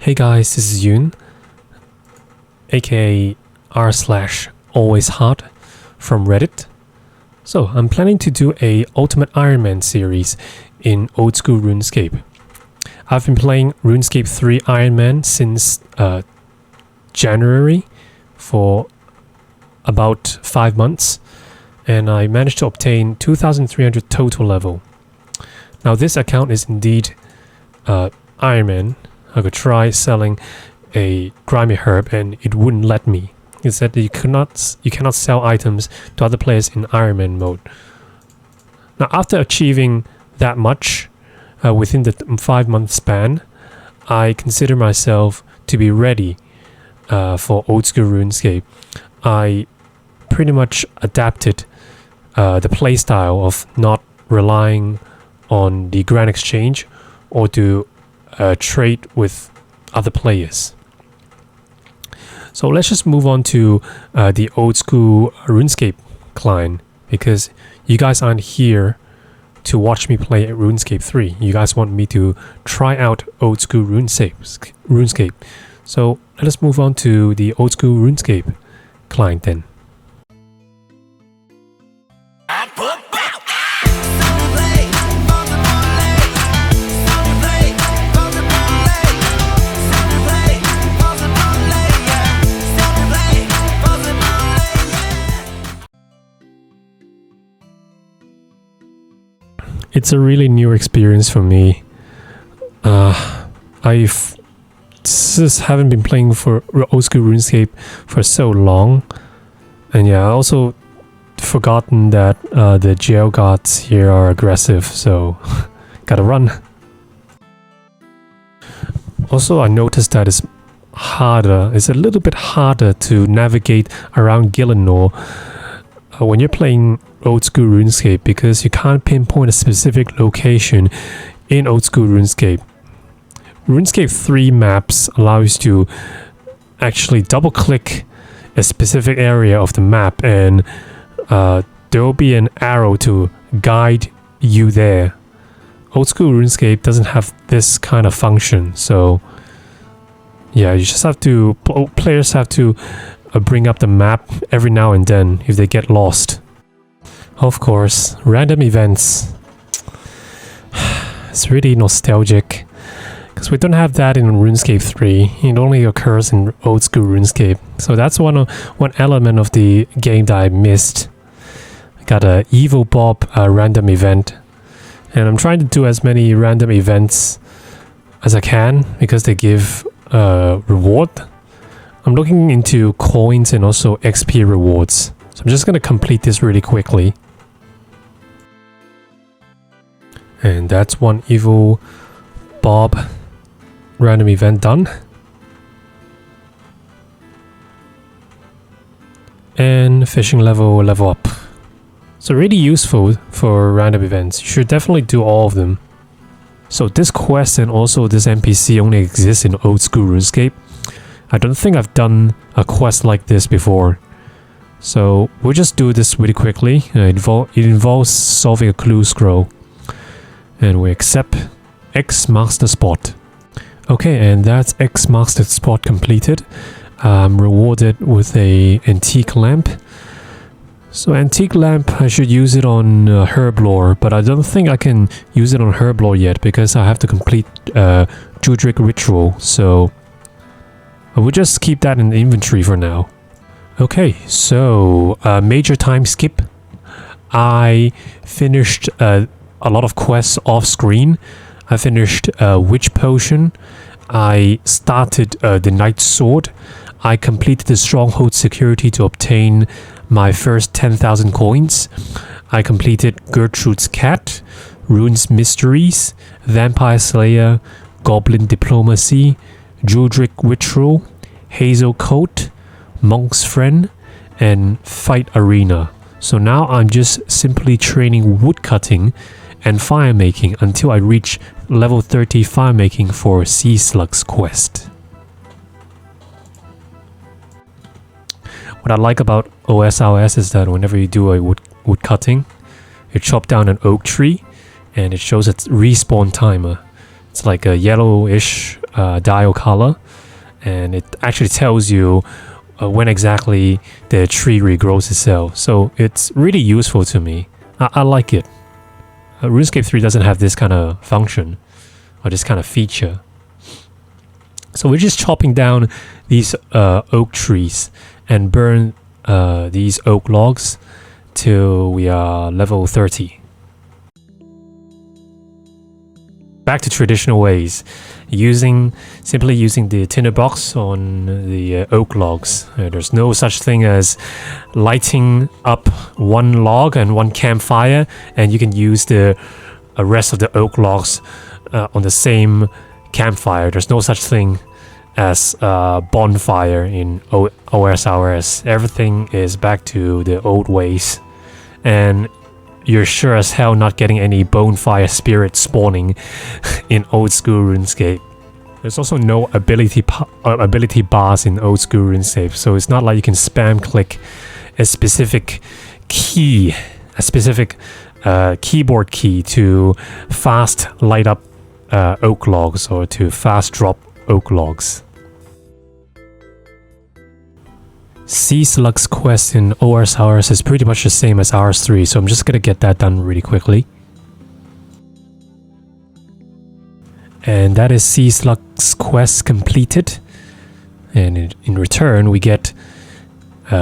Hey guys, this is Yoon, aka r/alwayshard from Reddit. So I'm planning to do a Ultimate Ironman series in old school RuneScape. I've been playing RuneScape 3 Ironman since January for about 5 months, and I managed to obtain 2300 total level. Now this account is indeed Ironman. I could try selling a grimy herb and it wouldn't let me. It said that you cannot sell items to other players in Ironman mode. Now after achieving that much within the 5-month span, I consider myself to be ready for old school RuneScape. I pretty much adapted the playstyle of not relying on the Grand Exchange or to trade with other players. So let's just move on to the old school RuneScape client, because you guys aren't here to watch me play RuneScape 3. You guys want me to try out old school RuneScape. So let us move on to the old school RuneScape client then. It's a really new experience for me. I've just haven't been playing for old school RuneScape for so long, and yeah, I also forgotten that the jail guards here are aggressive, so gotta run. Also, I noticed that it's a little bit harder to navigate around Gielinor when you're playing old school RuneScape, because you can't pinpoint a specific location in old school RuneScape. RuneScape 3 maps allows you to actually double click a specific area of the map and there will be an arrow to guide you there. Old school RuneScape doesn't have this kind of function, so yeah, you just have to, players have to bring up the map every now and then if they get lost. Of course, random events. It's really nostalgic, because we don't have that in RuneScape 3. It only occurs in old school RuneScape. So that's one element of the game that I missed. I got a Evil Bob random event, and I'm trying to do as many random events as I can because they give reward. I'm looking into coins and also XP rewards. So I'm just going to complete this really quickly. And that's one Evil Bob random event done. And fishing level up. So really useful for random events. You should definitely do all of them. So this quest and also this NPC only exists in old school RuneScape. I don't think I've done a quest like this before. So we'll just do this really quickly. It involves solving a clue scroll. And we accept X marks the spot. Okay, and that's X marks the spot completed. I'm rewarded with a antique lamp. So antique lamp, I should use it on Herblore, but I don't think I can use it on Herblore yet because I have to complete Judric ritual. So I will just keep that in the inventory for now. Okay, so major time skip. I finished a lot of quests off screen. I finished Witch Potion. I started the Knight's Sword. I completed the Stronghold Security to obtain my first 10,000 coins. I completed Gertrude's Cat, Runes Mysteries, Vampire Slayer, Goblin Diplomacy, Judric Ritual, Hazel Coat, Monk's Friend, and Fight Arena. So now I'm just simply training woodcutting and fire making until I reach level 30 fire making for Sea Slug's quest. What I like about OSRS is that whenever you do a wood cutting, you chop down an oak tree and it shows its respawn timer. It's like a yellowish dial color, and it actually tells you when exactly the tree regrows itself. So it's really useful to me. I like it. RuneScape 3 doesn't have this kind of function or this kind of feature. So we're just chopping down these oak trees and burn these oak logs till we are level 30. Back to traditional ways, simply using the tinderbox on the oak logs. There's no such thing as lighting up one log and one campfire, and you can use the rest of the oak logs on the same campfire. There's no such thing as bonfire in OSRS. Everything is back to the old ways, and you're sure as hell not getting any bonfire spirit spawning in old school RuneScape. There's also no ability bars in old school RuneScape, so it's not like you can spam click a specific key, a specific keyboard key to fast light up oak logs or to fast drop oak logs. Sea Slug's quest in OSRS is pretty much the same as RS3, so I'm just gonna get that done really quickly. And that is Sea Slug's quest completed. And in return, we get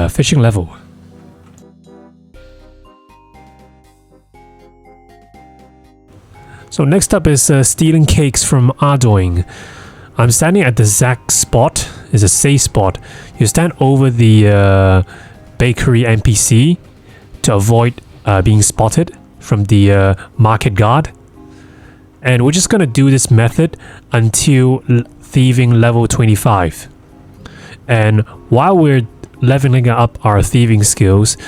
fishing level. So next up is stealing cakes from Ardoing. I'm standing at the exact spot. It's a safe spot. You stand over the bakery NPC to avoid being spotted from the market guard. And we're just gonna do this method until thieving level 25. And while we're leveling up our thieving skills,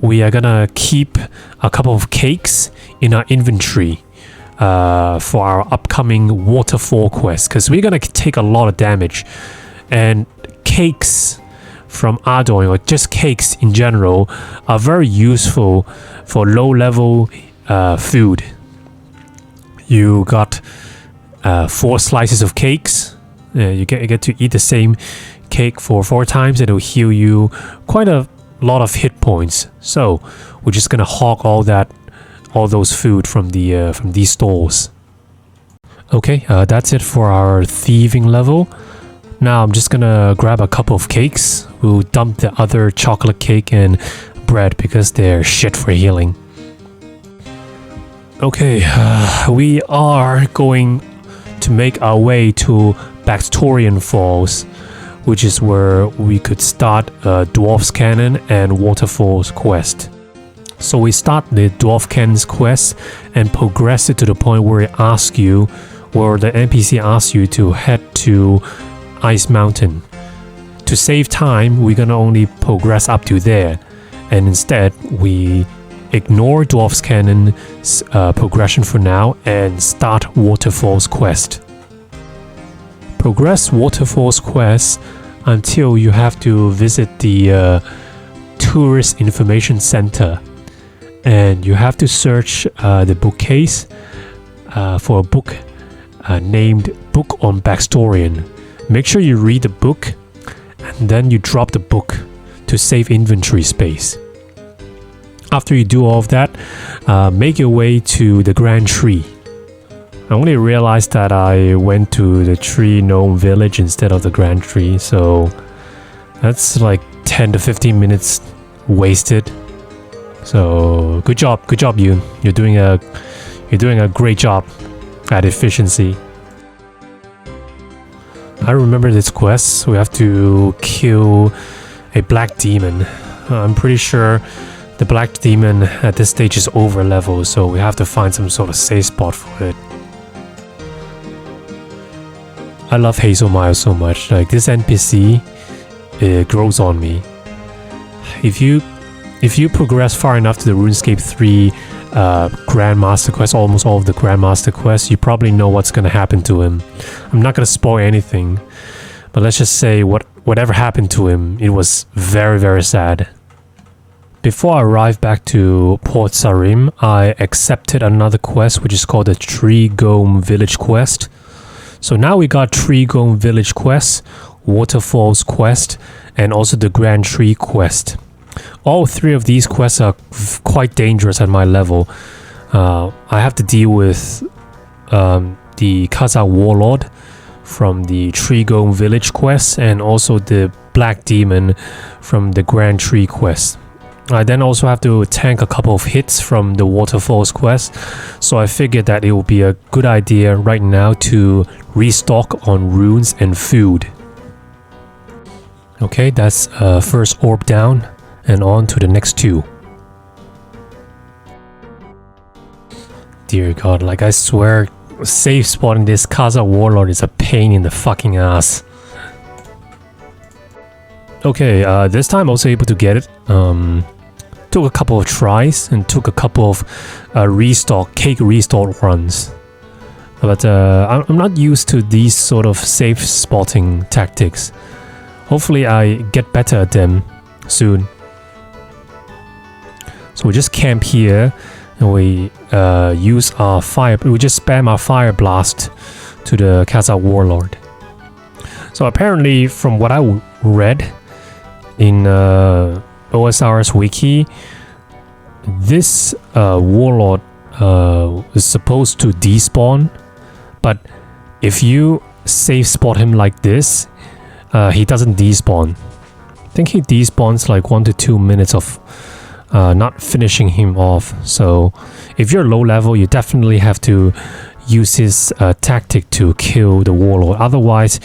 we are gonna keep a couple of cakes in our inventory for our upcoming waterfall quest, because we're gonna take a lot of damage, and cakes from Ardoing, or just cakes in general, are very useful for low level food. You got 4 slices of cakes. You get to eat the same cake for 4 times. It'll heal you quite a lot of hit points. So we're just gonna hog all those food from these stores. Okay, that's it for our thieving level. Now I'm just gonna grab a couple of cakes. We'll dump the other chocolate cake and bread because they're shit for healing. Okay, we are going to make our way to Baxtorian Falls, which is where we could start Dwarf's Cannon and Waterfalls quest. So we start the Dwarf Cannon's quest and progress it to the point where the NPC asks you to head to Ice Mountain. To save time, we're gonna only progress up to there, and instead we ignore Dwarf's Cannon's progression for now and start Waterfall's quest. Progress Waterfall's quest until you have to visit the Tourist Information Center, and you have to search the bookcase for a book named Book on Baxtorian. Make sure you read the book and then you drop the book to save inventory space. After you do all of that, make your way to the Grand Tree. I only realized that I went to the Tree Gnome Village instead of the Grand Tree, so that's like 10 to 15 minutes wasted. So good job you. You're doing a great job at efficiency. I remember this quest. We have to kill a black demon. I'm pretty sure the black demon at this stage is over level, so we have to find some sort of safe spot for it. I love Hazelmire so much. Like, this NPC, it grows on me. If you progress far enough to the RuneScape 3 Grandmaster quest, almost all of the Grandmaster quests, you probably know what's going to happen to him. I'm not going to spoil anything, but let's just say whatever happened to him, it was very, very sad. Before I arrived back to Port Sarim, I accepted another quest which is called the Tree Gnome Village quest. So now we got Tree Gone Village quest, Waterfalls quest, and also the Grand Tree quest. All three of these quests are quite dangerous at my level. I have to deal with the Kazakh Warlord from the Tree Gone Village quest, and also the Black Demon from the Grand Tree quest. I then also have to tank a couple of hits from the Waterfalls quest, so I figured that it would be a good idea right now to restock on runes and food. Okay, that's first orb down, and on to the next two. Dear God, like I swear, safe spotting this Kazakh Warlord is a pain in the fucking ass. Okay, this time I was able to get it. Took a couple of tries and took a couple of cake restock runs. But I'm not used to these sort of safe spotting tactics. Hopefully I get better at them soon. So we just camp here and we use our we just spam our fire blast to the Kazakh Warlord. So apparently, from what I read in OSRS Wiki, this Warlord is supposed to despawn, but if you safe spot him like this, he doesn't despawn. I think he despawns like 1 to 2 minutes of not finishing him off. So if you're low level, you definitely have to use his tactic to kill the Warlord. Otherwise,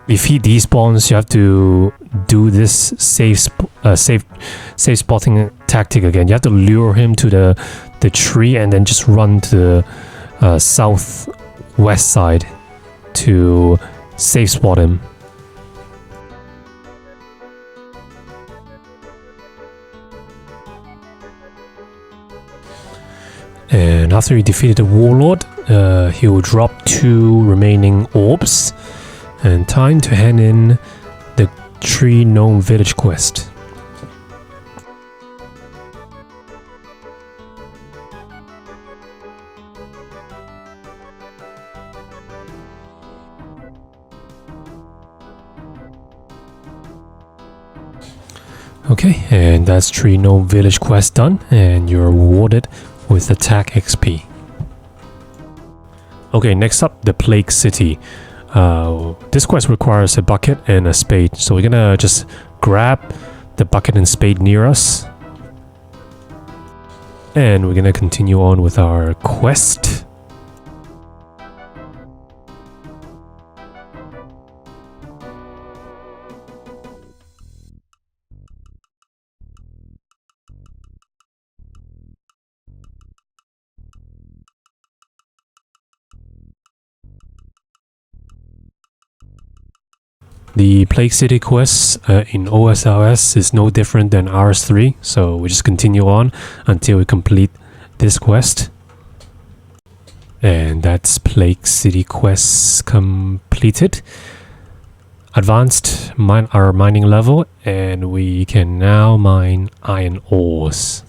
if he despawns, you have to do this safe spotting tactic again. You have to lure him to the tree and then just run to the southwest side to safe spot him. And after he defeated the Warlord, he will drop 2 remaining orbs. And time to hand in the Tree Gnome Village quest. Okay, and that's Tree Gnome Village quest done, and you're rewarded with attack XP. Okay, next up, the Plague City. This quest requires a bucket and a spade, so we're gonna just grab the bucket and spade near us, and we're gonna continue on with our quest. The Plague City quest in OSRS is no different than RS3, so we just continue on until we complete this quest. And that's Plague City quest completed. Advanced our mining level, and we can now mine iron ores.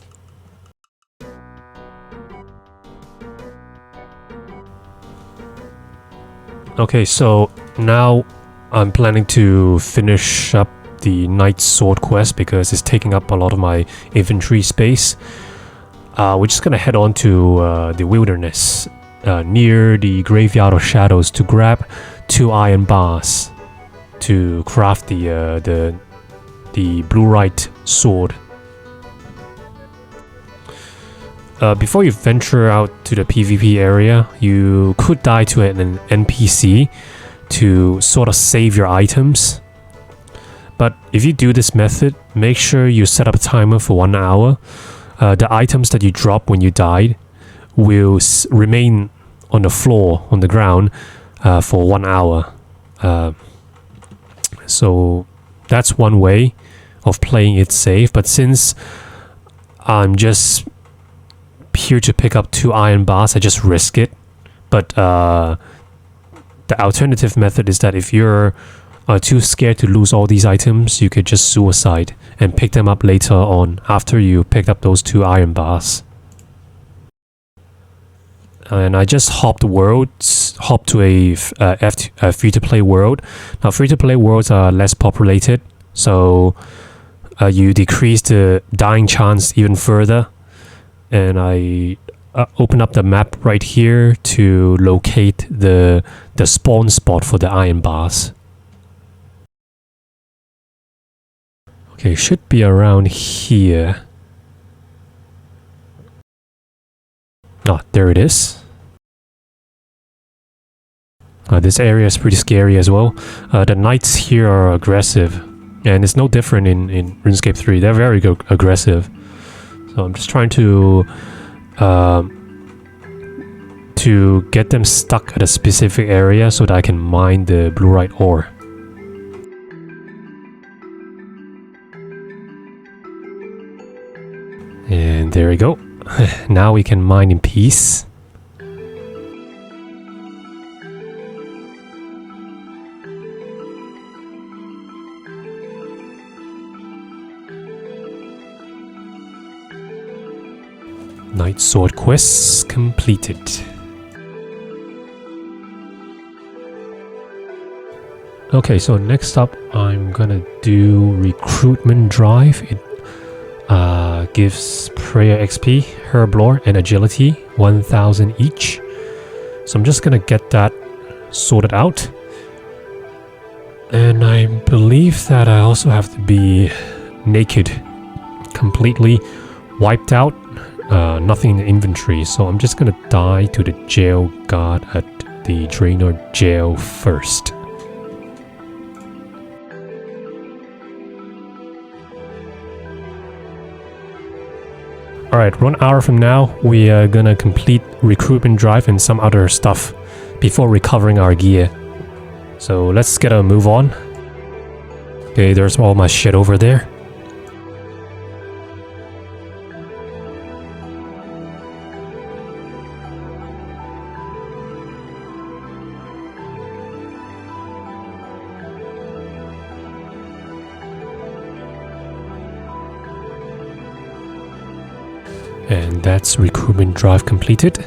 Okay, so now I'm planning to finish up the Knight Sword quest because it's taking up a lot of my inventory space. We're just gonna head on to the wilderness near the Graveyard of Shadows to grab 2 iron bars to craft the blue-right sword. Before you venture out to the PvP area, you could die to an NPC to sort of save your items. But if you do this method, make sure you set up a timer for 1 hour. The items that you drop when you died will remain on the floor, on the ground, for 1 hour. So that's one way of playing it safe. But since I'm just here to pick up 2 iron bars, I just risk it. But the alternative method is that if you're too scared to lose all these items, you could just suicide and pick them up later on after you picked up those 2 iron bars. and I just hopped to a free-to-play world. Now, free-to-play worlds are less populated, so you decrease the dying chance even further. And I open up the map right here to locate the spawn spot for the iron bars. Okay, should be around here. Oh, there it is. This area is pretty scary as well. The knights here are aggressive, and it's no different in RuneScape 3. They're very aggressive. So I'm just trying to get them stuck at a specific area so that I can mine the blue-right ore. And there we go. Now we can mine in peace. Knight Sword quests completed. Okay, so next up I'm gonna do recruitment drive. It gives prayer XP, herb lore, and agility, 1000 each. So I'm just gonna get that sorted out. And I believe that I also have to be naked, completely wiped out, nothing in the inventory. So I'm just gonna die to the jail guard at the Draenor jail first. Alright, 1 hour from now, we are gonna complete recruitment drive and some other stuff before recovering our gear. So let's get a move on. Okay, there's all my shit over there. And that's recruitment drive completed.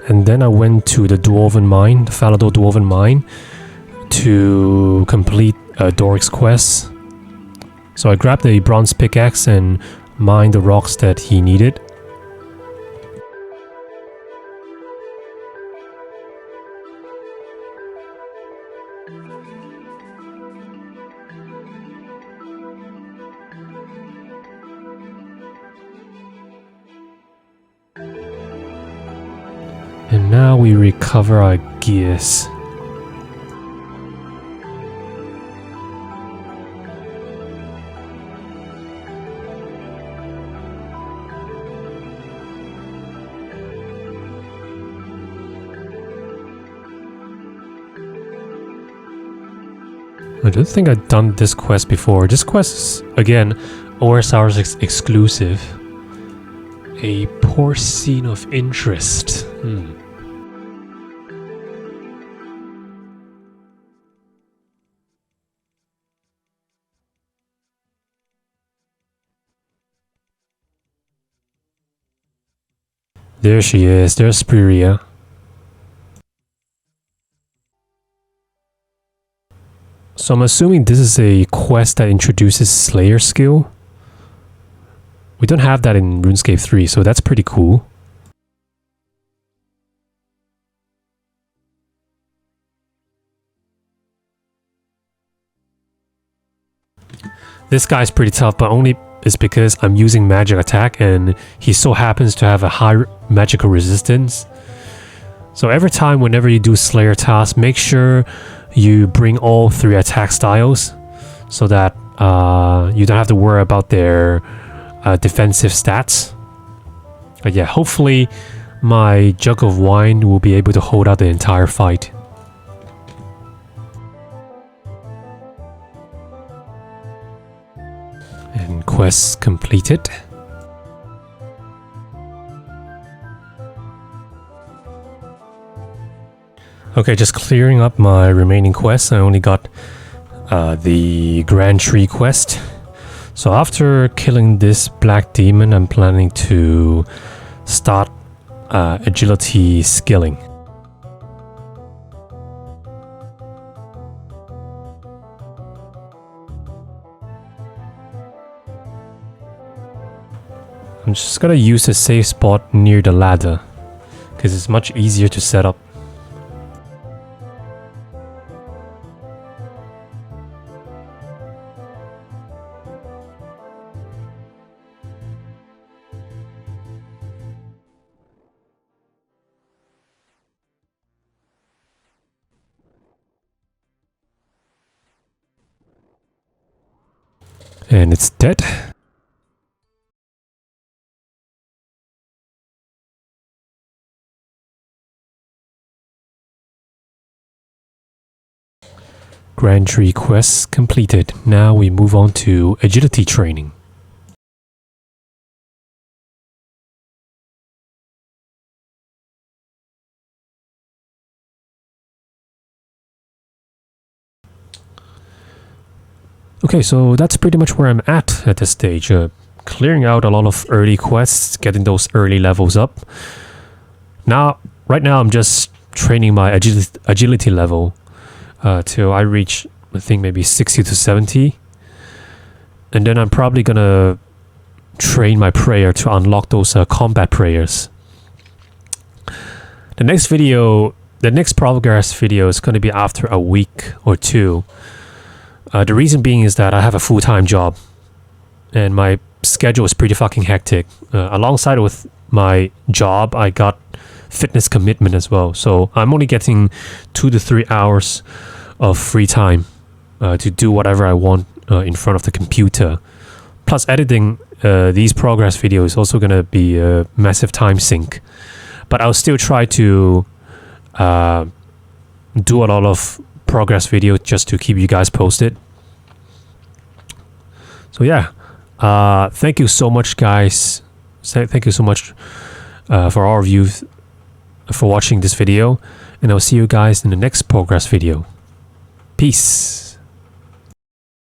And then I went to the Dwarven Mine, the Falador Dwarven Mine, to complete Doric's quest. So I grabbed a bronze pickaxe and mined the rocks that he needed. And now we recover our gears. I don't think I've done this quest before. This quest is, again, OSRS exclusive. A porcine of interest. There she is. There's Spiria. So I'm assuming this is a quest that introduces Slayer skill. We don't have that in RuneScape 3, so that's pretty cool. This guy's pretty tough, but only is because I'm using magic attack and he so happens to have a high magical resistance. So every time whenever you do Slayer tasks, make sure you bring all 3 attack styles so that you don't have to worry about their defensive stats. But yeah, hopefully my jug of wine will be able to hold out the entire fight. And quest completed. Okay, just clearing up my remaining quests. I only got the Grand Tree quest. So after killing this black demon, I'm planning to start agility skilling. I'm just gonna use a safe spot near the ladder because it's much easier to set up. And it's dead. Grand Tree quests completed. Now we move on to agility training. Okay, so that's pretty much where I'm at this stage. Clearing out a lot of early quests, getting those early levels up. Right now I'm just training my agility level till I reach, I think, maybe 60 to 70. And then I'm probably gonna train my prayer to unlock those combat prayers. The next progress video is gonna be after a week or two. The reason being is that I have a full-time job and my schedule is pretty fucking hectic. Alongside with my job, I got fitness commitment as well. So I'm only getting 2 to 3 hours of free time to do whatever I want in front of the computer. Plus editing these progress videos is also going to be a massive time sink. But I'll still try to do a lot of progress videos just to keep you guys posted. So yeah, thank you so much, guys. Thank you so much for all of you for watching this video, and I'll see you guys in the next progress video. Peace.